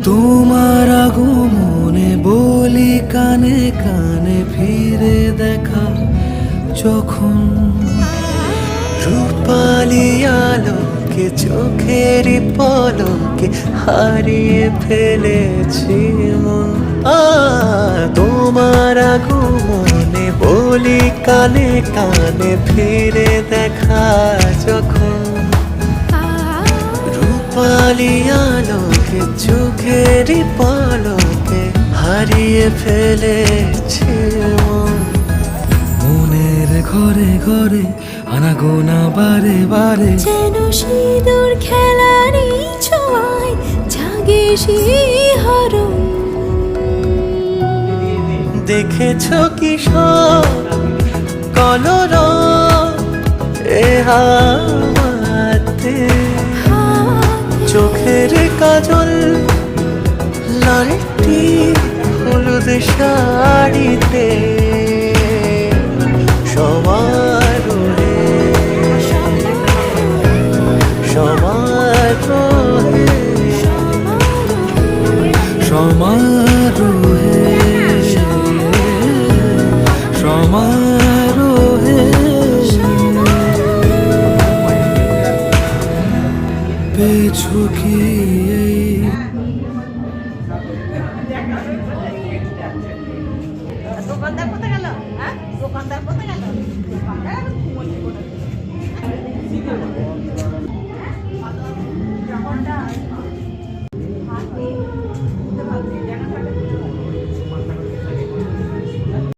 তোমার আগমনে বলি কানে কানে ফিরে দেখা যখন রূপালি আলোকে চোখের পলকে হারিয়ে ফেলেছি মন। তোমার আগমনে বলি কানে কানে ফিরে দেখা যখন রূপালি আলোকে চোখের পলকে হারিয়ে ফেলেছি মন। মনের ঘরে ঘরে আনাগোনা বারে বারে যেন সিঁদুর খেলারই ছোঁয়ায় জাগে শিহরণ। দেখেছ কিশোর কলরব এ হাওয়াতে, চোখের কাজল লালটি হলুদ শাড়িতে সমারোহে সমারোহে সমারোহে সমারোহে পেছু কি